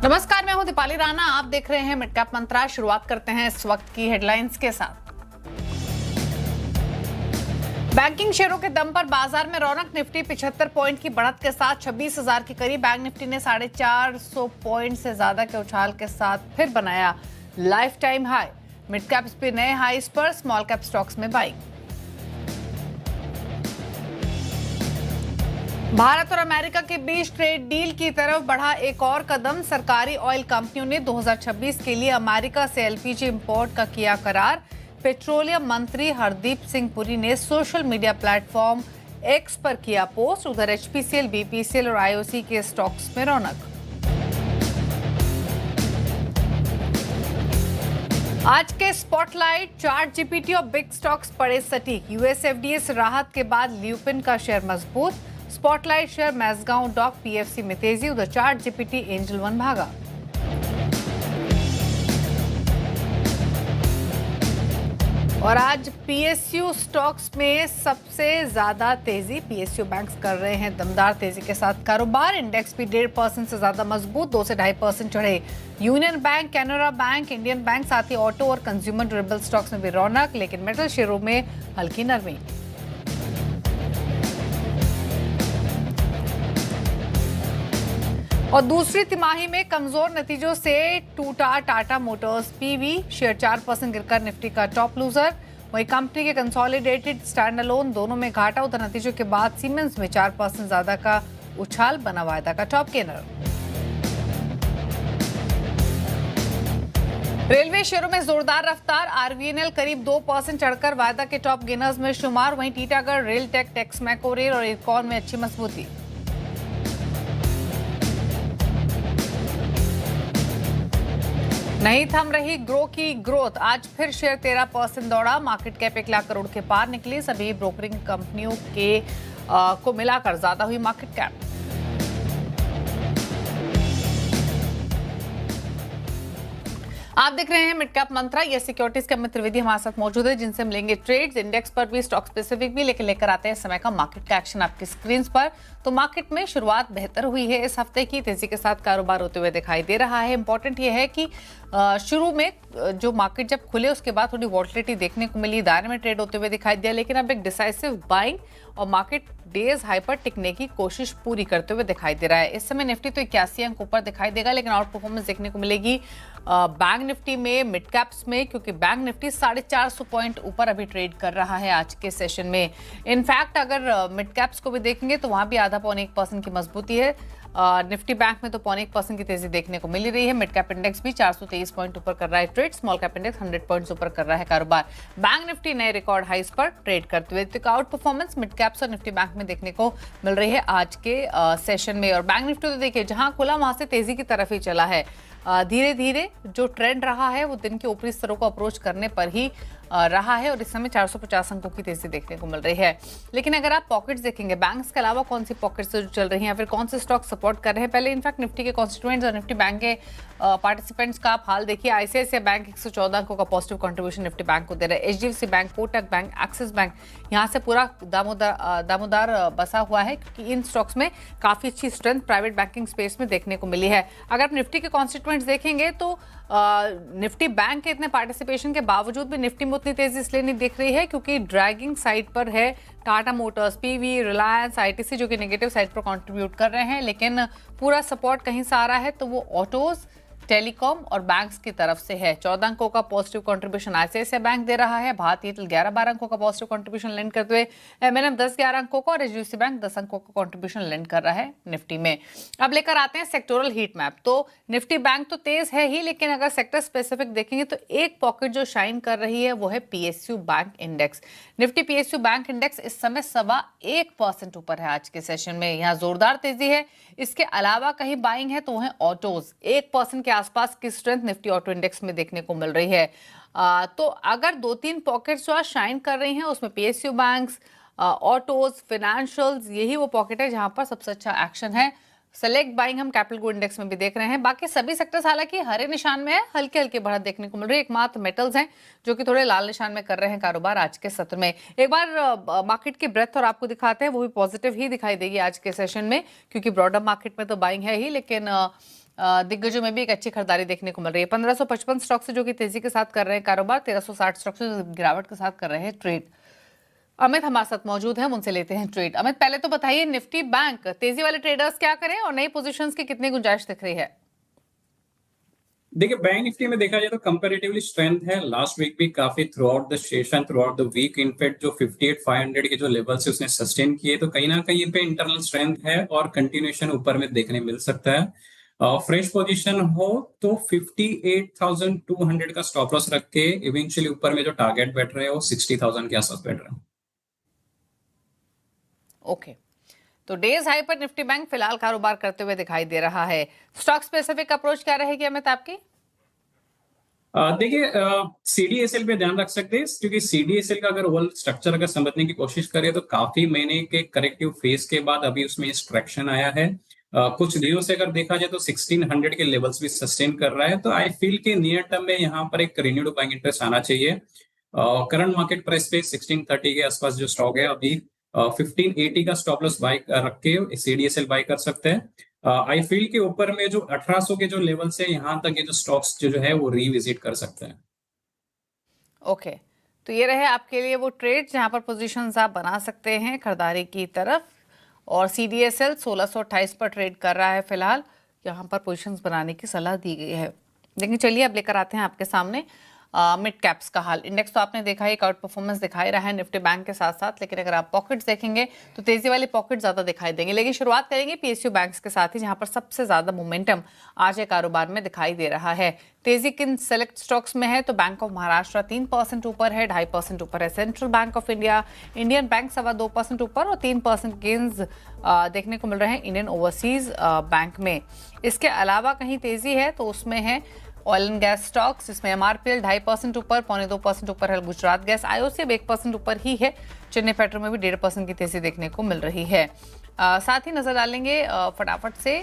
नमस्कार, मैं हूं दीपाली राणा। आप देख रहे हैं मिड कैप मंत्रा। शुरुआत करते हैं इस वक्त की हेडलाइंस के साथ। बैंकिंग शेयरों के दम पर बाजार में रौनक। निफ्टी 75 पॉइंट की बढ़त के साथ 26,000 के करीब। बैंक निफ्टी ने 450 पॉइंट से ज्यादा के उछाल के साथ फिर बनाया life time high. Mid caps भी नए हाईज पर, स्मॉल कैप स्टॉक्स में बाइंग। भारत और अमेरिका के बीच ट्रेड डील की तरफ बढ़ा एक और कदम। सरकारी ऑयल कंपनियों ने 2026 के लिए अमेरिका से एलपीजी इंपोर्ट का किया करार। पेट्रोलियम मंत्री हरदीप सिंह पुरी ने सोशल मीडिया प्लेटफॉर्म एक्स पर किया पोस्ट। उधर एचपीसीएल, बीपीसीएल और आईओसी के स्टॉक्स में रौनक। आज के स्पॉटलाइट, चार्ट जीपीटी और बिग स्टॉक्स पड़े सटीक। यूएस एफडीए से राहत के बाद ल्यूपिन का शेयर मजबूत। Spotlight share Mazagon dock PFC में तेजी। उधर चार्ट जीपीटी एंजल वन भागा। और आज पीएसयू स्टॉक्स में सबसे ज्यादा तेजी। पीएसयू बैंक्स कर रहे हैं दमदार तेजी के साथ कारोबार। इंडेक्स भी 1.5% से ज्यादा मजबूत, 2 से 2.5% चढ़े। Union bank, Canara bank, Indian bank, साथ ही ऑटो और कंज्यूमर ड्यूरेबल स्टॉक्स में भी रौनक, लेकिन मेटल शेयरों में हल्की नरमी। और दूसरी तिमाही में कमजोर नतीजों से टूटा टाटा मोटर्स पीवी। शेयर 4% गिरकर निफ्टी का टॉप लूजर। वहीं कंपनी के कंसोलिडेटेड, स्टैंड अलोन दोनों में घाटा। उधर नतीजों के बाद सीमेंस में 4% ज्यादा का उछाल, बना वायदा का टॉप गेनर। रेलवे शेयरों में जोरदार रफ्तार। आरवीएनएल करीब 2% चढ़कर वायदा के टॉप गेनर्स में शुमार। वहीं Titagarh, rail tech, Texmaco rail और इरकॉन में अच्छी मजबूती। नहीं थम रही ग्रो की ग्रोथ। आज फिर शेयर 13% दौड़ा। मार्केट कैप 1 लाख करोड़ के पार निकली। सभी ब्रोकरिंग कंपनियों के को मिलाकर ज्यादा हुई मार्केट कैप। आप देख रहे हैं मिड कैप मंत्रा। ये सिक्योरिटीज के मित्र विधि हमारे साथ मौजूद है, जिनसे मिलेंगे ट्रेड्स, इंडेक्स पर भी, स्टॉक स्पेसिफिक भी, लेकर आते हैं समय का मार्केट का एक्शन आपकी स्क्रीन पर। तो मार्केट में शुरुआत बेहतर हुई है इस हफ्ते की। तेजी के साथ कारोबार होते हुए दिखाई दे रहा है। इंपॉर्टेंट ये है कि शुरू में जो मार्केट जब खुले उसके बाद थोड़ी वॉलेटिलिटी देखने को मिली, दायरे में ट्रेड होते हुए दिखाई दिया, लेकिन अब एक डिसाइसिव बाइंग और मार्केट डेज हाई पर टिकने की कोशिश पूरी करते हुए दिखाई दे रहा है। इस समय निफ्टी तो 81 अंक ऊपर दिखाई देगा, लेकिन आउट परफॉर्मेंस देखने को मिलेगी बैंक निफ्टी में, मिड कैप्स में, क्योंकि बैंक निफ्टी 450 पॉइंट ऊपर अभी ट्रेड कर रहा है आज के सेशन में। इनफैक्ट अगर मिड कैप्स को भी देखेंगे तो वहां भी आधा 0.1% की मजबूती है। निफ्टी बैंक में तो 0.1% की तेजी देखने को मिल रही है। मिड कैप इंडेक्स भी 423 पॉइंट ऊपर कर रहा है trade. Small cap index 100 points ऊपर कर रहा है कारोबार। बैंक निफ्टी नए रिकॉर्ड हाइस पर ट्रेड करते हुए। तो आउट परफॉर्मेंस मिड कैप्स और निफ्टी बैंक में देखने को मिल रही है आज के सेशन में। और बैंक निफ्टी तो देखिए, जहां खुला वहां से तेजी की तरफ ही चला है। धीरे धीरे जो ट्रेंड रहा है वो दिन के ऊपरी स्तरों को अप्रोच करने पर ही रहा है और इस समय 450 अंकों की तेजी देखने को मिल रही है। लेकिन अगर आप पॉकेट्स देखेंगे, बैंक्स के अलावा कौन सी पॉकेट्स जो चल रही हैं या फिर कौन से स्टॉक सपोर्ट कर रहे हैं, पहले इनफैक्ट निफ्टी के कॉन्स्टिट्यूएंट्स और निफ्टी बैंक के पार्टिसिपेंट्स का आप हाल देखिए। आईसीआईसीआई बैंक 114 अंकों का पॉजिटिव कंट्रीब्यूशन निफ्टी बैंक को दे रहा है। HDFC bank, Kotak bank, axis bank, यहाँ से पूरा दामोदार बसा हुआ है, क्योंकि इन स्टॉक्स में काफी अच्छी स्ट्रेंथ प्राइवेट बैंकिंग स्पेस में देखने को मिली है। अगर आप निफ्टी के कॉन्स्टिट्यूएंट्स देखेंगे तो निफ्टी बैंक के इतने पार्टिसिपेशन के बावजूद भी निफ्टी में उतनी तेजी इसलिए नहीं दिख रही है क्योंकि ड्रैगिंग साइड पर है Tata Motors, PV, Reliance, ITC, जो कि नेगेटिव साइड पर कंट्रीब्यूट कर रहे हैं। लेकिन पूरा सपोर्ट कहीं से आ रहा है तो वो ऑटोज, टेलीकॉम और बैंक्स की तरफ से है। 14 अंकों का पॉजिटिव कंट्रीब्यूशन आईसीआईसीआई बैंक दे रहा है। भारतीय एयरटेल 11-12 अंकों का पॉजिटिव कंट्रीब्यूशन लेंड करते हुए एमएनएम 10-11 अंकों का और एचडीएफसी बैंक 10 अंकों का कंट्रीब्यूशन लेंड कर रहा है निफ्टी में। अब लेकर आते हैं सेक्टोरल हीट मैप। तो निफ्टी बैंक तो तेज है ही, लेकिन अगर सेक्टर स्पेसिफिक देखेंगे तो एक पॉकेट जो शाइन कर रही है वो है PSU bank index. Nifty PSU bank index इस समय 1.25% ऊपर है आज के सेशन में। यहाँ जोरदार तेजी है। इसके अलावा कहीं बाइंग है तो वो है ऑटोज। 1% के आसपास की स्ट्रेंथ निफ्टी ऑटो इंडेक्स में देखने को मिल रही है। तो अगर 2-3 पॉकेट्स जो आज शाइन कर रही हैं उसमें पीएसयू बैंक्स, ऑटोज, फाइनेंशियल्स, यही वो पॉकेट है जहां पर सबसे अच्छा एक्शन है। सेलेक्ट बाइंग हम कैपिटल गुड इंडेक्स में भी देख रहे हैं। बाकी सभी सेक्टर्स हालांकि हरे निशान में है, हल्के हल्के बढ़त देखने को मिल रही है। एकमात्र मेटल्स हैं जो कि थोड़े लाल निशान में कर रहे हैं कारोबार आज के सत्र में। एक बार मार्केट की ब्रेथ और आपको दिखाते हैं, वो भी पॉजिटिव ही दिखाई देगी आज के सेशन में, क्योंकि ब्रॉडर मार्केट में तो बाइंग है ही, लेकिन दिग्गजों में भी एक अच्छी खरीदारी देखने को मिल रही है। 1555 स्टॉक से जो कि तेजी के साथ कर रहे हैं कारोबार, 1360 स्टॉक से गिरावट के साथ कर रहे हैं ट्रेड। अमित हमारे साथ मौजूद है, उनसे लेते हैं ट्रेड। अमित, पहले तो बताइए निफ्टी बैंक तेजी वाले ट्रेडर्स क्या करें और नई पोजीशंस की कितनी गुंजाइश दिख रही है? देखिए, बैंक निफ्टी में देखा जाए तो कंपैरेटिवली स्ट्रेंथ है। लास्ट वीक भी काफी throughout the session, throughout the week in fact जो 58,500 के जो लेवल्स है उसने सस्टेन किए, तो कहीं ना कहीं पे इंटरनल स्ट्रेंथ है और कंटिन्यूएशन ऊपर में देखने मिल सकता है। फ्रेश पोजीशन हो तो 58,200 का स्टॉप लॉस रख के इवेंचुअली ऊपर में जो टारगेट बैठ रहे हैं वो 60,000 के आसपास बैठ रहे हैं। ओके, तो डेज हाई पर निफ्टी बैंक फिलहाल कारोबार करते हुए दिखाई दे रहा है। स्टॉक स्पेसिफिक अप्रोच क्या रहेगी अमित आपकी? देखिए, सीडीएसएल पे ध्यान रख सकते हैं, क्योंकि सीडीएसएल का अगर ओवरऑल स्ट्रक्चर अगर समझने की कोशिश करें तो काफी महीने के करेक्टिव फेज के बाद अभी उसमें ट्रैक्शन आया है। कुछ दिनों से अगर देखा जाए तो 1600 के लेवल्स भी सस्टेन कर रहा है, तो आई फील के नियर टर्म में यहाँ पर एक रिन्यूड बाइंग इंटरेस्ट आना चाहिए। करंट मार्केट प्राइस पे 1630 के आसपास जो स्टॉक है अभी 1580 का स्टॉप लॉस बाय रख के सीडीएसएल बाय कर सकते हैं। आई फील के ऊपर में जो 1800 के जो लेवल्स है यहाँ तक ये जो स्टॉक्स जो है वो रिविजिट कर सकते हैं। ओके, तो ये रहे आपके लिए वो ट्रेड जहां पर पोजीशंस आप बना सकते हैं खरीदारी की तरफ। और सीडीएसएल 1628 पर ट्रेड कर रहा है फिलहाल, यहां पर पोजीशंस बनाने की सलाह दी गई है। लेकिन चलिए अब लेकर आते हैं आपके सामने मिड कैप्स का हाल। इंडेक्स तो आपने देखा है एक आउट परफॉर्मेंस दिखाई रहा है निफ्टी बैंक के साथ साथ, लेकिन अगर आप पॉकेट्स देखेंगे तो तेजी वाले पॉकेट ज्यादा दिखाई देंगे। लेकिन शुरुआत करेंगे पीएसयू बैंक्स के साथ ही, जहां पर सबसे ज्यादा मोमेंटम आज के कारोबार में दिखाई दे रहा है। तेजी किन सेलेक्ट स्टॉक्स में है तो बैंक ऑफ महाराष्ट्र 3% ऊपर है, 2.5% ऊपर है central bank of India, Indian bank 2.25% ऊपर और 3% गेन्स देखने को मिल रहे हैं इंडियन ओवरसीज बैंक में। इसके अलावा कहीं तेजी है तो उसमें है ऑयल एंड गैस स्टॉक्स, जिसमें एमआरपीएल 2.5% ऊपर, 2.25% ऊपर है गुजरात गैस, आईओसी अब 1% ऊपर ही है। चेन्नई पेट्रो में भी 1.5% की तेजी देखने को मिल रही है। साथ ही नजर डालेंगे फटाफट से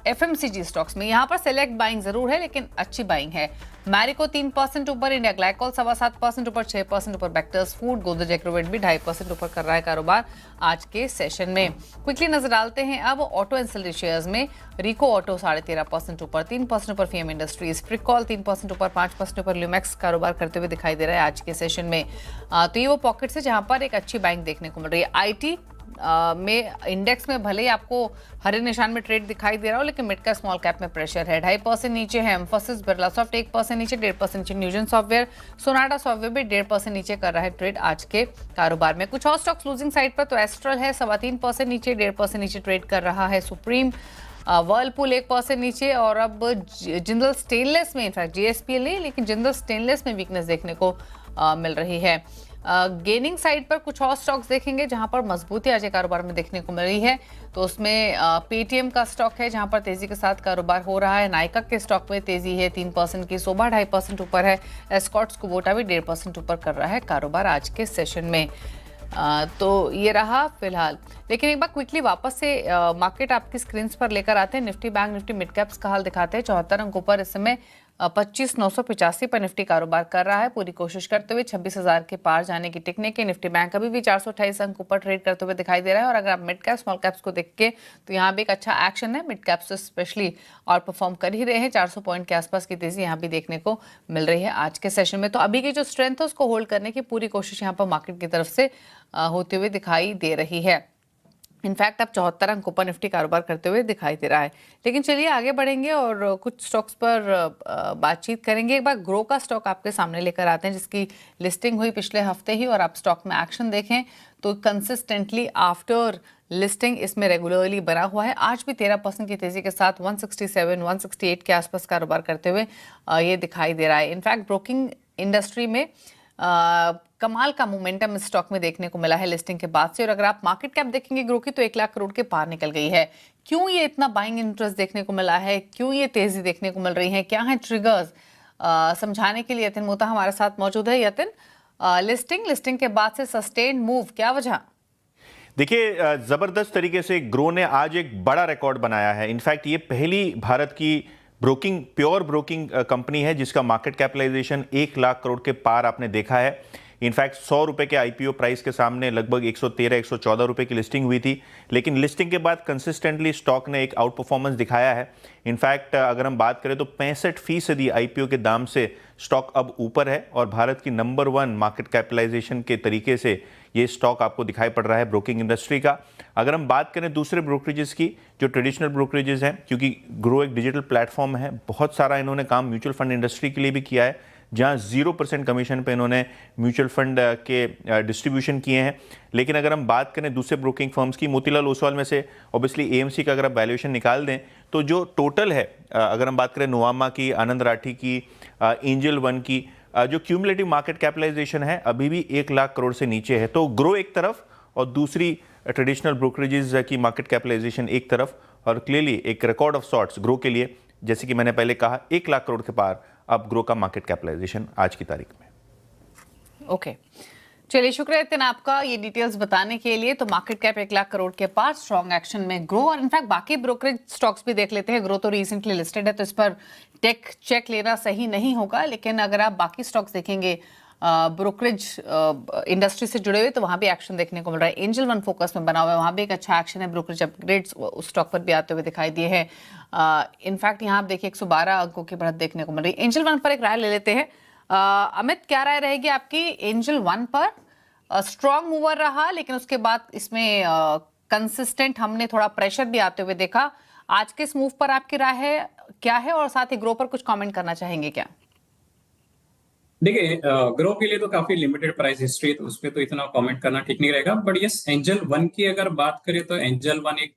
एफएमसीजी स्टॉक्स में। यहाँ पर सेलेक्ट बाइंग जरूर है लेकिन अच्छी बाइंग है। मैरिको 3% ऊपर, इंडिया ग्लाइकोल 7.25% ऊपर, 6% ऊपर बेक्टर्स फूड, गोदरेज एग्रोवेट भी 2.5% ऊपर कर रहा है कारोबार आज के सेशन में। क्विकली नजर डालते हैं अब ऑटो एंसिलरी शेयर्स में। रिको ऑटो 13.5% ऊपर, 3% ऊपर फीएम इंडस्ट्रीज, फ्रिकॉल 3% ऊपर, 5% ऊपर ल्यूमैक्स कारोबार करते हुए दिखाई दे रहा है आज के सेशन में। तो ये वो पॉकेट्स है जहां पर एक अच्छी बाइंग देखने को मिल रही है। आईटी में इंडेक्स में भले ही आपको हरे निशान में ट्रेड दिखाई दे रहा हो, लेकिन मिड कैप स्मॉल कैप में प्रेशर है। 2.5% नीचे है एम्फोसिस, बिरला सॉफ्ट 1% नीचे, 1.5% नीचे न्यूजन सॉफ्टवेयर, सोनाटा सॉफ्टवेयर भी 1.5% नीचे कर रहा है ट्रेड आज के कारोबार में। कुछ और स्टॉक्स लूजिंग साइड पर तो एस्ट्रल है 3.25% नीचे, 1.5% नीचे ट्रेड कर रहा है। सुप्रीम, वर्लपूल 1% नीचे, और अब जिंदल स्टेनलेस में, इनफैक्ट जीएसपीएल नहीं लेकिन जिंदल स्टेनलेस में वीकनेस देखने को मिल रही है। गेनिंग साइड पर कुछ और स्टॉक्स देखेंगे जहां पर मजबूती आज कारोबार में देखने को मिल रही है, तो उसमें पेटीएम का स्टॉक है जहां पर तेजी के साथ कारोबार हो रहा है। नाइका के स्टॉक में तेजी है 3% की, सोबा 2.5% ऊपर है, एस्कॉर्ट्स कुबोटा भी 1.5% ऊपर कर रहा है कारोबार आज के सेशन में। तो ये रहा फिलहाल। लेकिन एक बार क्विकली वापस से मार्केट आपकी स्क्रीन पर लेकर आते हैं। Nifty bank Nifty mid caps का हाल दिखाते हैं। 74 अंकों पर इस समय 25,985 पर निफ्टी कारोबार कर रहा है, पूरी कोशिश करते हुए 26,000 के पार जाने की टिकने के। निफ्टी बैंक अभी भी 428 अंकों पर ट्रेड करते हुए दिखाई दे रहा है। और अगर आप मिड कैप स्मॉल कैप्स को देख के तो यहाँ भी एक अच्छा एक्शन है, मिड कैप्स स्पेशली और परफॉर्म कर ही रहे हैं। 400 पॉइंट के आसपास की तेजी यहाँ भी देखने को मिल रही है आज के सेशन में। तो अभी की जो स्ट्रेंथ है उसको होल्ड करने की पूरी कोशिश यहाँ पर मार्केट की तरफ से होते हुए दिखाई दे रही है। इनफैक्ट अब 74 अंकों पर निफ्टी कारोबार करते हुए दिखाई दे रहा है। लेकिन चलिए आगे बढ़ेंगे और कुछ स्टॉक्स पर बातचीत करेंगे। एक बार ग्रो का स्टॉक आपके सामने लेकर आते हैं, जिसकी लिस्टिंग हुई पिछले हफ्ते ही, और आप स्टॉक में एक्शन देखें तो कंसिस्टेंटली आफ्टर लिस्टिंग इसमें रेगुलरली बना हुआ है। आज भी 13% की तेजी के साथ 167, 168 के आसपास कारोबार करते हुए ये दिखाई दे रहा है। इनफैक्ट ब्रोकिंग इंडस्ट्री में कमाल का मोमेंटम इस स्टॉक में देखने को मिला है लिस्टिंग के बाद से। और अगर आप मार्केट कैप देखेंगे ग्रो की तो 1 लाख करोड़ के पार निकल गई है। क्यों ये इतना बाइंग इंटरेस्ट देखने को मिला है, क्यों ये तेजी देखने को मिल रही है, क्या है ट्रिगर्स, समझाने के लिए यतिन मोता हमारे साथ मौजूद है। यतिन, लिस्टिंग के बाद से सस्टेन्ड मूव, क्या वजह? देखिए, जबरदस्त तरीके से ग्रो ने आज एक बड़ा रिकॉर्ड बनाया है। इनफैक्ट ये पहली भारत की प्योर ब्रोकिंग कंपनी है जिसका मार्केट कैपिटलाइजेशन 1 लाख करोड़ के पार आपने देखा है। इनफैक्ट 100 रुपए के आईपीओ प्राइस के सामने लगभग 113-114 रुपए की लिस्टिंग हुई थी, लेकिन लिस्टिंग के बाद कंसिस्टेंटली स्टॉक ने एक आउट परफॉर्मेंस दिखाया है। इनफैक्ट अगर हम बात करें तो 65% आईपीओ के दाम से स्टॉक अब ऊपर है और भारत की नंबर 1 मार्केट कैपिटलाइजेशन के तरीके से ये स्टॉक आपको दिखाई पड़ रहा है ब्रोकिंग इंडस्ट्री का। अगर हम बात करें दूसरे ब्रोकरेजेस की, जो ट्रेडिशनल ब्रोकरेजेस हैं, क्योंकि ग्रो एक डिजिटल प्लेटफॉर्म है, बहुत सारा इन्होंने काम म्यूचुअल फंड इंडस्ट्री के लिए भी किया है, जहां 0% कमीशन पे इन्होंने म्यूचुअल फंड के डिस्ट्रीब्यूशन किए हैं। लेकिन अगर हम बात करें दूसरे ब्रोकिंग फर्म्स की, मोतीलाल ओसवाल में से ऑब्वियसली एएमसी का अगर आप वैल्यूएशन निकाल दें तो जो टोटल है, अगर हम बात करें नोवामा की, आनंद राठी की, एंजल वन की, जो क्यूमुलेटिव मार्केट कैपिटलाइजेशन है अभी भी 1 लाख करोड़ से नीचे है। तो ग्रो एक तरफ और दूसरी ट्रेडिशनल ब्रोकरेजेस की मार्केट कैपिटलाइजेशन एक तरफ, और क्लियरली एक रिकॉर्ड ऑफ सॉर्ट्स ग्रो के लिए, जैसे कि मैंने पहले कहा 1 लाख करोड़ के पार अब ग्रो का मार्केट कैपिटलाइजेशन आज की तारीख में। ओके, चलिए शुक्रिया नितिन आपका ये डिटेल्स बताने के लिए। तो मार्केट कैप 1 लाख करोड़ के पार, स्ट्रॉन्ग एक्शन में ग्रो, और इनफैक्ट बाकी ब्रोकरेज स्टॉक्स भी देख लेते हैं। ग्रो तो रिसेंटली लिस्टेड है तो इस पर टेक चेक लेना सही नहीं होगा, लेकिन अगर आप बाकी स्टॉक्स देखेंगे ब्रोकरेज इंडस्ट्री से जुड़े हुए, तो वहां भी एक्शन देखने को मिल रहा है। एंजल वन फोकस में बना हुआ है, वहां भी एक अच्छा एक्शन है। ब्रोकरेज अपग्रेड्स उस स्टॉक पर भी आते हुए दिखाई दिए हैं। इनफैक्ट यहाँ आप देखिए 112 अंकों की बढ़त देखने को मिल रही है। एंजल वन पर एक राय ले लेते हैं। अमित, क्या राय रहेगी आपकी एंजल वन पर? स्ट्रॉन्ग मूवर रहा, लेकिन उसके बाद इसमें कंसिस्टेंट हमने थोड़ा प्रेशर भी आते हुए देखा। आज के इस मूव पर आपकी राय है क्या है, और साथ ही ग्रो पर कुछ कमेंट करना चाहेंगे क्या? देखिए, ग्रो के लिए तो काफी लिमिटेड प्राइस हिस्ट्री है, तो उस पर तो इतना कमेंट करना ठीक नहीं रहेगा। बट यस, एंजल वन की अगर बात करें तो एंजल वन एक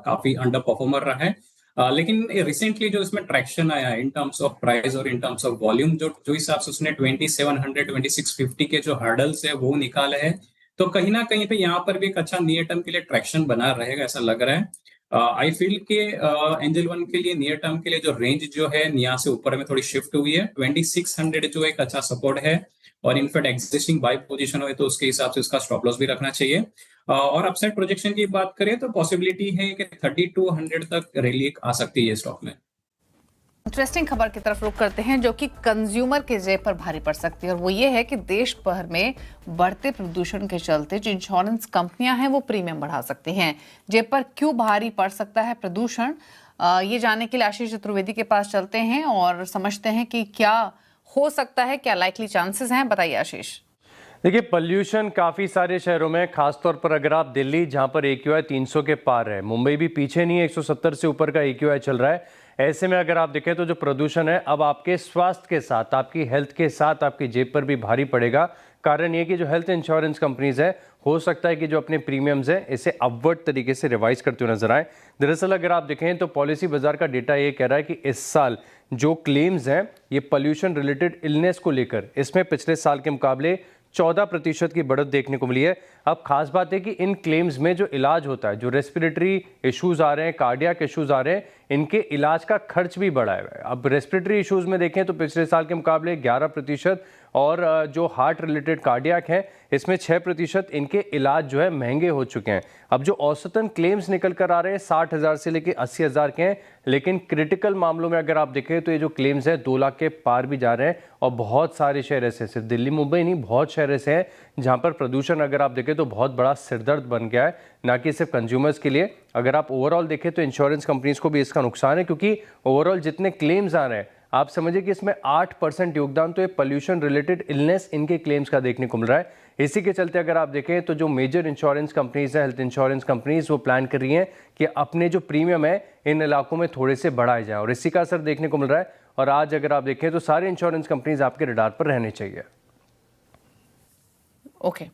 काफी अंडर परफॉर्मर रहा है। लेकिन रिसेंटली जो इसमें ट्रैक्शन आया इन टर्म्स ऑफ प्राइस और इन टर्म्स ऑफ वॉल्यूम, जो हिसाब से उसने 2700 2650 के जो हर्डल्स है वो निकाले हैं, तो कहीं ना कहीं पे यहाँ पर भी एक अच्छा नियर टर्म के लिए ट्रैक्शन बना रहेगा ऐसा लग रहा है। आई फील के एंजल वन के लिए नियर टर्म के लिए जो रेंज जो है यहाँ से ऊपर में थोड़ी शिफ्ट हुई है। 2600 जो एक अच्छा सपोर्ट है, और इनफैक्ट एग्जिस्टिंग बाय पोजीशन हो तो उसके हिसाब से उसका स्टॉप लॉस भी रखना चाहिए। और अपसाइड प्रोजेक्शन की बात करें तो पॉसिबिलिटी है कि 3200 तक रैली आ सकती है स्टॉक में। इंटरेस्टिंग खबर की तरफ रुख करते हैं, जो कि कंज्यूमर के जेब पर भारी पड़ सकती है, और वो ये है कि देश भर में बढ़ते प्रदूषण के चलते जो इंश्योरेंस कंपनियां हैं वो प्रीमियम बढ़ा सकती हैं। जेब पर क्यों भारी पड़ सकता है प्रदूषण, ये जानने के लिए आशीष चतुर्वेदी के पास चलते हैं और समझते हैं कि क्या हो सकता है, क्या लाइकली चांसेस हैं। बताइए आशीष। देखिए, पॉल्यूशन काफ़ी सारे शहरों में, खासतौर पर अगर आप दिल्ली जहां पर AQI 300 के पार है, मुंबई भी पीछे नहीं है, 170 से ऊपर का AQI चल रहा है। ऐसे में अगर आप देखें तो जो प्रदूषण है अब आपके स्वास्थ्य के साथ, आपकी हेल्थ के साथ आपकी जेब पर भी भारी पड़ेगा। कारण ये कि जो हेल्थ इंश्योरेंस कंपनीज है, हो सकता है कि जो अपने प्रीमियम्स हैं इसे अपवर्ड तरीके से रिवाइज करते हुए नजर आए। दरअसल अगर आप देखें तो पॉलिसी बाजार का डेटा ये कह रहा है कि इस साल जो क्लेम्स हैं ये पोल्यूशन रिलेटेड इलनेस को लेकर, इसमें पिछले साल के मुकाबले 14% की बढ़त देखने को मिली है। अब खास बात है कि इन क्लेम्स में जो इलाज होता है, जो रेस्पिरेटरी इश्यूज आ रहे हैं, कार्डियक इश्यूज आ रहे हैं, इनके इलाज का खर्च भी बढ़ा है। अब रेस्पिरेटरी इश्यूज में देखें तो पिछले साल के मुकाबले 11%, और जो हार्ट रिलेटेड कार्डियक है इसमें 6% इनके इलाज जो है महंगे हो चुके हैं। अब जो औसतन क्लेम्स निकल कर आ रहे हैं 60,000 से लेकर 80,000 के हैं, लेकिन क्रिटिकल मामलों में अगर आप देखें तो ये जो क्लेम्स है 2 लाख के पार भी जा रहे हैं। और बहुत सारे शहर ऐसे, सिर्फ दिल्ली मुंबई नहीं, बहुत शहर ऐसे हैं जहां पर प्रदूषण अगर आप देखें तो बहुत बड़ा सिरदर्द बन गया है, ना कि सिर्फ कंज्यूमर्स के लिए। अगर आप ओवरऑल देखें तो इंश्योरेंस कंपनीज को भी इसका नुकसान है, क्योंकि ओवरऑल जितने क्लेम्स आ रहे हैं आप समझिए कि इसमें 8% योगदान तो ये पोल्यूशन रिलेटेड इलनेस इनके क्लेम्स का देखने को मिल रहा है। इसी के चलते अगर आप देखें तो जो मेजर इंश्योरेंस कंपनीज हैं, हेल्थ इंश्योरेंस कंपनीज, वो प्लान कर रही हैं कि अपने जो प्रीमियम है इन इलाकों में थोड़े से बढ़ाए जाए, और इसी का असर देखने को मिल रहा है। और आज अगर आप देखें तो सारे इंश्योरेंस कंपनीज आपके रडार पर रहने चाहिए। ओके,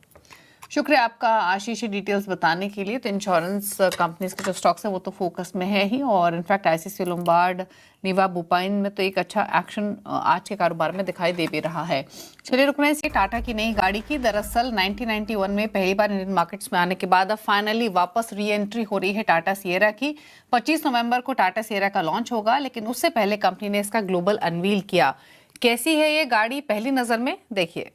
शुक्रिया आपका आशीष डिटेल्स बताने के लिए। तो इंश्योरेंस कंपनीज के जो स्टॉक्स है वो तो फोकस में है ही, और इनफैक्ट ICICI लोम्बार्ड, निवा बुपाइन में तो एक अच्छा एक्शन आज के कारोबार में दिखाई दे भी रहा है। चलिए रुकना है टाटा की नई गाड़ी की। दरअसल 1991 में पहली बार इंडियन मार्केट्स में आने के बाद अब फाइनली वापस री एंट्री हो रही है टाटा सिएरा की। 25 नवंबर को टाटा सिएरा का लॉन्च होगा, लेकिन उससे पहले कंपनी ने इसका ग्लोबल अनवील किया। कैसी है ये गाड़ी पहली नजर में, देखिए।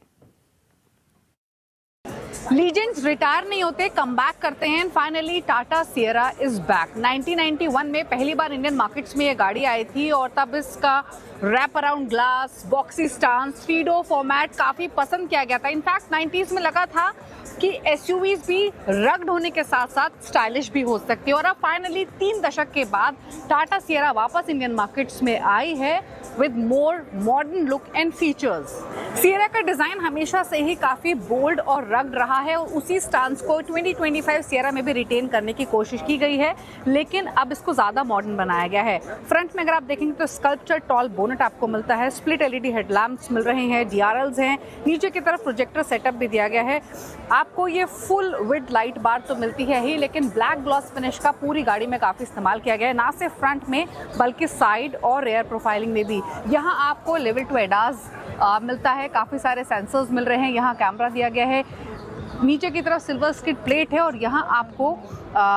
लीजेंड्स रिटायर नहीं होते, कम बैक करते हैं। Finally Tata Sierra is back. 1991 में पहली बार इंडियन मार्केट्स में ये गाड़ी आई थी और तब इसका wrap around glass, boxy stance, speedo format काफ़ी पसंद किया गया था। इनफैक्ट 90s में लगा था कि एसयूवीज भी रग्ड होने के साथ साथ स्टाइलिश भी हो सकती है और अब फाइनली 3 दशक के बाद टाटा सियरा वापस इंडियन मार्केट्स में आई है with more modern look and features. Sierra का डिज़ाइन हमेशा से ही काफ़ी बोल्ड और रग्ड रहा है और उसी स्टांस को 2025 सियरा में भी रिटेन करने की कोशिश की गई है, लेकिन अब इसको ज़्यादा मॉडर्न बनाया गया है। फ्रंट में अगर आप देखेंगे तो स्कल्पचर टॉल बोनेट आपको मिलता है, स्प्लिट एलईडी हेडलैम्प्स मिल रहे हैं, डीआरएल्स हैं, नीचे की तरफ प्रोजेक्टर सेटअप भी दिया गया है। आपको ये फुल विड लाइट बार तो मिलती है ही, लेकिन ब्लैक ग्लॉस फिनिश का पूरी गाड़ी में काफ़ी इस्तेमाल किया गया है, ना सिर्फ फ्रंट में बल्कि साइड और रेयर प्रोफाइलिंग में भी। यहाँ आपको लेवल 2 एडास मिलता है, काफ़ी सारे सेंसर्स मिल रहे हैं, यहाँ कैमरा दिया गया है, नीचे की तरफ सिल्वर स्किड प्लेट है और यहाँ आपको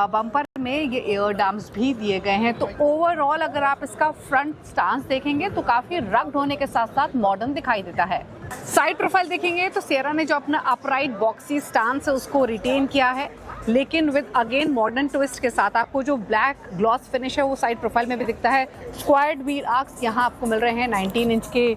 बम्पर में ये एयर डैम्स भी दिए गए हैं। तो ओवरऑल अगर आप इसका फ्रंट स्टांस देखेंगे तो काफ़ी रग्ड होने के साथ साथ मॉडर्न दिखाई देता है। साइड प्रोफाइल देखेंगे तो सियरा ने जो अपना अपराइट बॉक्सी स्टांस है उसको रिटेन किया है, लेकिन विद अगेन मॉडर्न ट्विस्ट के साथ। आपको जो ब्लैक ग्लॉस फिनिश है वो साइड प्रोफाइल में भी दिखता है। स्क्वायर्ड व्हील आर्क्स यहाँ आपको मिल रहे हैं, 19 इंच के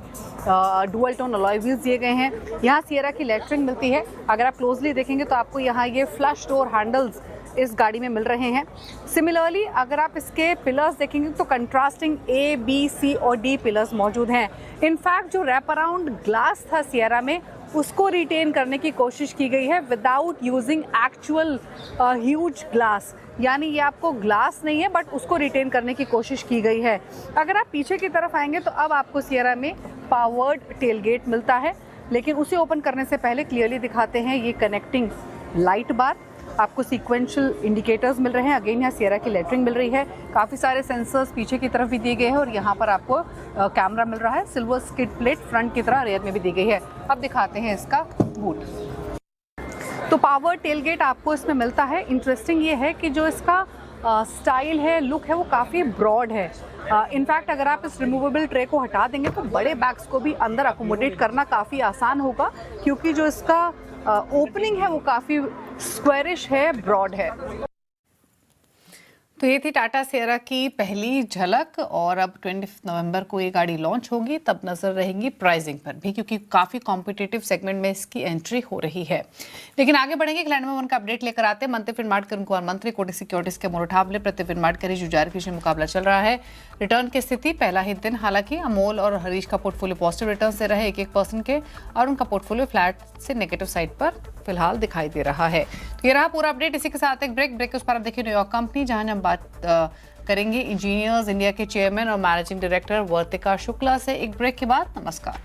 डुअल टोन अलॉय व्हील्स दिए गए हैं। यहाँ सियरा की लेटरिंग मिलती है, अगर आप क्लोजली देखेंगे तो आपको यहाँ ये फ्लश डोर हैंडल्स इस गाड़ी में मिल रहे हैं। सिमिलरली अगर आप इसके पिलर्स देखेंगे तो कंट्रास्टिंग A, B, C और D पिलर्स मौजूद हैं। इनफैक्ट जो रैप अराउंड ग्लास था सियरा में उसको रिटेन करने की कोशिश की गई है without using actual huge glass, यानी ये आपको ग्लास नहीं है बट उसको रिटेन करने की कोशिश की गई है। अगर आप पीछे की तरफ आएंगे तो अब आपको सियरा में पावर्ड टेलगेट मिलता है, लेकिन उसे ओपन करने से पहले क्लियरली दिखाते हैं ये कनेक्टिंग लाइट बार। आपको सीक्वेंशियल इंडिकेटर्स मिल रहे हैं, अगेन यहाँ सियरा की लेटरिंग मिल रही है, काफ़ी सारे सेंसर्स पीछे की तरफ भी दिए गए हैं और यहाँ पर आपको कैमरा मिल रहा है, सिल्वर स्किड प्लेट फ्रंट की तरह रेयर में भी दी गई है। अब दिखाते हैं इसका बूट। तो पावर टेलगेट आपको इसमें मिलता है। इंटरेस्टिंग ये है कि जो इसका स्टाइल है, लुक है, वो काफ़ी ब्रॉड है। इनफैक्ट अगर आप इस रिमूवेबल ट्रे को हटा देंगे तो बड़े बैग्स को भी अंदर अकोमोडेट करना काफ़ी आसान होगा, क्योंकि जो इसका ओपनिंग है वो काफ़ी स्क्वायरिश है, ब्रॉड है। तो ये थी टाटा सियरा की पहली झलक और अब 20 नवंबर को ये गाड़ी लॉन्च होगी, तब नजर रहेंगी प्राइसिंग पर भी, क्योंकि काफ़ी कॉम्पिटिटिव सेगमेंट में इसकी एंट्री हो रही है। लेकिन आगे बढ़ेंगे, लैंड में 1 का अपडेट लेकर आते हैं। मंत्री फिनमार्ट करुण कुमार मंत्री कोटक सिक्योरिटीज के मुकाबले प्रति फिनमार्ट करी जुजारी कृषि मुकाबला चल रहा है। रिटर्न की स्थिति पहला ही दिन, हालांकि अमोल और हरीश का पोर्टफोलियो पॉजिटिव रिटर्न से रहे 1% के, और उनका पोर्टफोलियो फ्लैट से नेगेटिव साइड पर फिलहाल दिखाई दे रहा है। तो ये रहा पूरा अपडेट। इसी के साथ एक ब्रेक उस पर आप देखिए न्यूयॉर्क कंपनी, जहां हम बात करेंगे इंजीनियर्स इंडिया के चेयरमैन और मैनेजिंग डायरेक्टर वर्तिका शुक्ला से। एक ब्रेक के बाद नमस्कार।